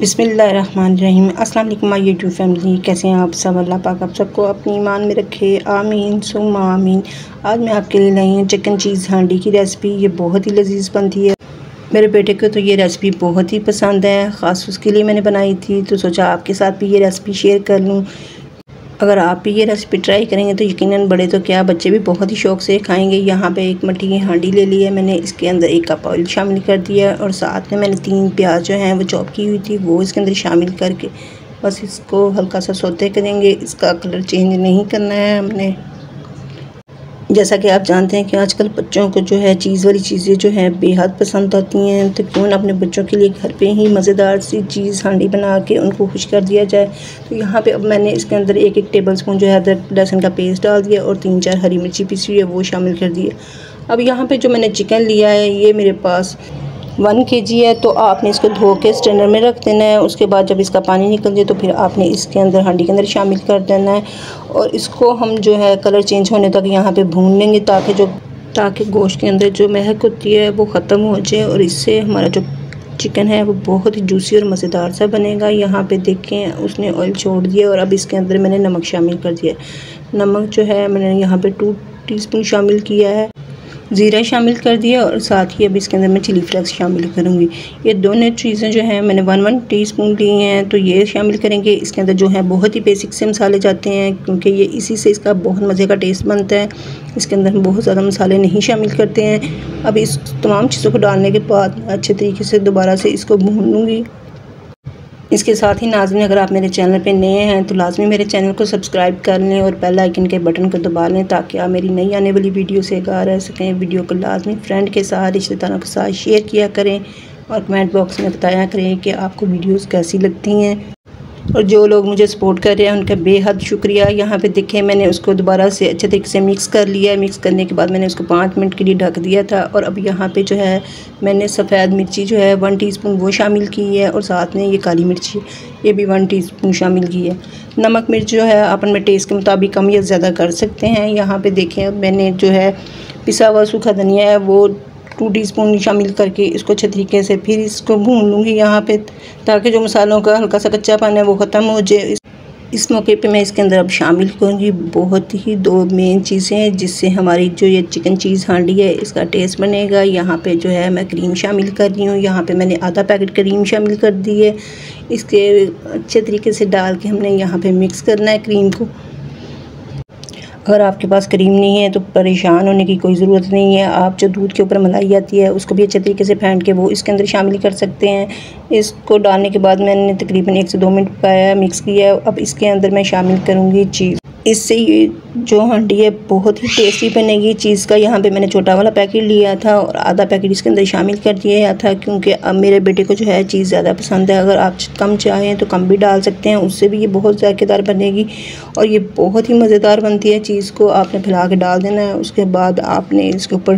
बिस्मिल्लाहिर्रहमानिर्रहीम। अस्सलाम वालेकुम माय यूट्यूब फैमिली, कैसे हैं आप सब। अल्लाह पाक आप सबको अपनी ईमान में रखे, आमीन सुम्मा आमीन। आज मैं आपके लिए लाई हूँ चिकन चीज़ हांडी की रेसिपी। ये बहुत ही लजीज बनती है। मेरे बेटे को तो ये रेसिपी बहुत ही पसंद है, ख़ास उसके लिए मैंने बनाई थी, तो सोचा आपके साथ भी ये रेसिपी शेयर कर लूँ। अगर आप भी ये रेसिपी ट्राई करेंगे तो यकीनन बड़े तो क्या बच्चे भी बहुत ही शौक़ से खाएंगे। यहाँ पे एक मट्टी की हांडी ले ली है मैंने, इसके अंदर 1 कप ऑयल शामिल कर दिया और साथ में मैंने 3 प्याज जो हैं वो चॉप की हुई थी वो इसके अंदर शामिल करके बस इसको हल्का सा सौते करेंगे। इसका कलर चेंज नहीं करना है हमने। जैसा कि आप जानते हैं कि आजकल बच्चों को जो है चीज़ वाली चीज़ें जो है बेहद पसंद आती हैं, तो क्यों ना अपने बच्चों के लिए घर पे ही मज़ेदार सी चीज़ हांडी बना के उनको खुश कर दिया जाए। तो यहाँ पे अब मैंने इसके अंदर 1-1 टेबलस्पून जो है अदरक लहसुन का पेस्ट डाल दिया और 3-4 हरी मिर्ची पीसी हुई है वो शामिल कर दिया। अब यहाँ पर जो मैंने चिकन लिया है ये मेरे पास 1 kg है, तो आपने इसको धो के स्ट्रेनर में रख देना है। उसके बाद जब इसका पानी निकल जाए तो फिर आपने इसके अंदर हांडी के अंदर शामिल कर देना है और इसको हम जो है कलर चेंज होने तक यहाँ पे भून लेंगे ताकि गोश्त के अंदर जो महक होती है वो ख़त्म हो जाए और इससे हमारा जो चिकन है वो बहुत ही जूसी और मज़ेदार सा बनेगा। यहाँ पे देखें उसने ऑयल छोड़ दिया और अब इसके अंदर मैंने नमक शामिल कर दिया। नमक जो है मैंने यहाँ पे 2 टीस्पून शामिल किया है, ज़ीरा शामिल कर दिया और साथ ही अब इसके अंदर मैं चिली फ्लेक्स शामिल करूँगी। ये दोनों चीज़ें जो हैं मैंने 1-1 टीस्पून ली हैं, तो ये शामिल करेंगे। इसके अंदर जो है बहुत ही बेसिक से मसाले जाते हैं क्योंकि ये इसी से इसका बहुत मज़े का टेस्ट बनता है। इसके अंदर हम बहुत ज़्यादा मसाले नहीं शामिल करते हैं। अब इस तमाम चीज़ों को डालने के बाद अच्छे तरीके से दोबारा से इसको भून लूँगी। इसके साथ ही नाज़रीन, अगर आप मेरे चैनल पे नए हैं तो लाजमी मेरे चैनल को सब्सक्राइब कर लें और बेल आइकन के बटन को दबा लें ताकि आप मेरी नई आने वाली वीडियो से आगाह रह सकें। वीडियो को लाजमी फ्रेंड के साथ, रिश्तेदारों के साथ शेयर किया करें और कमेंट बॉक्स में बताया करें कि आपको वीडियोस कैसी लगती हैं। और जो लोग मुझे सपोर्ट कर रहे हैं उनका बेहद शुक्रिया। यहाँ पे देखें मैंने उसको दोबारा से अच्छे तरीके से मिक्स कर लिया है। मिक्स करने के बाद मैंने उसको 5 मिनट के लिए ढक दिया था और अब यहाँ पे जो है मैंने सफ़ेद मिर्ची जो है 1 टीस्पून वो शामिल की है और साथ में ये काली मिर्ची ये भी 1 टीस्पून शामिल की है। नमक मिर्च जो है आप अपने टेस्ट के मुताबिक कम या ज़्यादा कर सकते हैं। यहाँ पर देखें मैंने जो है पिसा हुआ सूखा धनिया है वो 2 टीस्पून शामिल करके इसको अच्छे तरीके से फिर इसको भून लूँगी यहाँ पे ताकि जो मसालों का हल्का सा कच्चापन है वो ख़त्म हो जाए। इस मौके पे मैं इसके अंदर अब शामिल करूँगी बहुत ही 2 मेन चीज़ें जिससे हमारी जो ये चिकन चीज़ हांडी है इसका टेस्ट बनेगा। यहाँ पे जो है मैं क्रीम शामिल कर रही हूँ। यहाँ पे मैंने आधा पैकेट क्रीम शामिल कर दी है। इसके अच्छे तरीके से डाल के हमने यहाँ पे मिक्स करना है क्रीम को। अगर आपके पास क्रीम नहीं है तो परेशान होने की कोई ज़रूरत नहीं है। आप जो दूध के ऊपर मलाई आती है उसको भी अच्छे तरीके से फेंट के वो इसके अंदर शामिल कर सकते हैं। इसको डालने के बाद मैंने तकरीबन 1 से 2 मिनट पकाया, मिक्स किया। अब इसके अंदर मैं शामिल करूँगी चीज़। इससे ये जो हांडी है बहुत ही टेस्टी बनेगी। चीज़ का यहाँ पे मैंने छोटा वाला पैकेट लिया था और आधा पैकेट इसके अंदर शामिल कर दिया था क्योंकि अब मेरे बेटे को जो है चीज़ ज़्यादा पसंद है। अगर आप कम चाहें तो कम भी डाल सकते हैं, उससे भी ये बहुत ज़ायकेदार बनेगी और ये बहुत ही मज़ेदार बनती है। चीज़ को आपने फैला के डाल देना है, उसके बाद आपने इसके ऊपर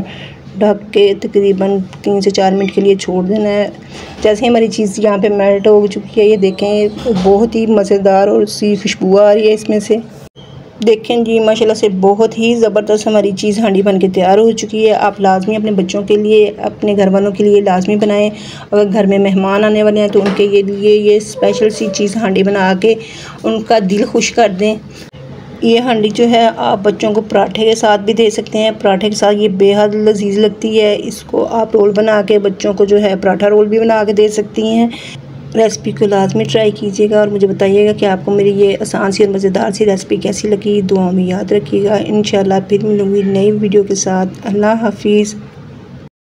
ढक के तकरीबन 3 से 4 मिनट के लिए छोड़ देना है। जैसे ही हमारी चीज़ यहाँ पे मेल्ट हो चुकी है, ये देखें बहुत ही मज़ेदार और सी खुशबू आ रही है इसमें से। देखें जी माशाल्लाह से बहुत ही ज़बरदस्त हमारी चीज़ हांडी बन के तैयार हो चुकी है। आप लाजमी अपने बच्चों के लिए, अपने घर वालों के लिए लाजमी बनाएं। अगर घर में मेहमान आने वाले हैं तो उनके लिए ये स्पेशल सी चीज़ हांडी बना के उनका दिल खुश कर दें। ये हांडी जो है आप बच्चों को पराठे के साथ भी दे सकते हैं। पराठे के साथ ये बेहद लजीज लगती है। इसको आप रोल बना के बच्चों को जो है पराठा रोल भी बना के दे सकती हैं। रेसिपी को लाजमी ट्राई कीजिएगा और मुझे बताइएगा कि आपको मेरी ये आसान सी और मज़ेदार सी रेसिपी कैसी लगी। दुआ में याद रखिएगा। इंशाल्लाह फिर मिलूँगी नई वीडियो के साथ। अल्लाह हाफिज़।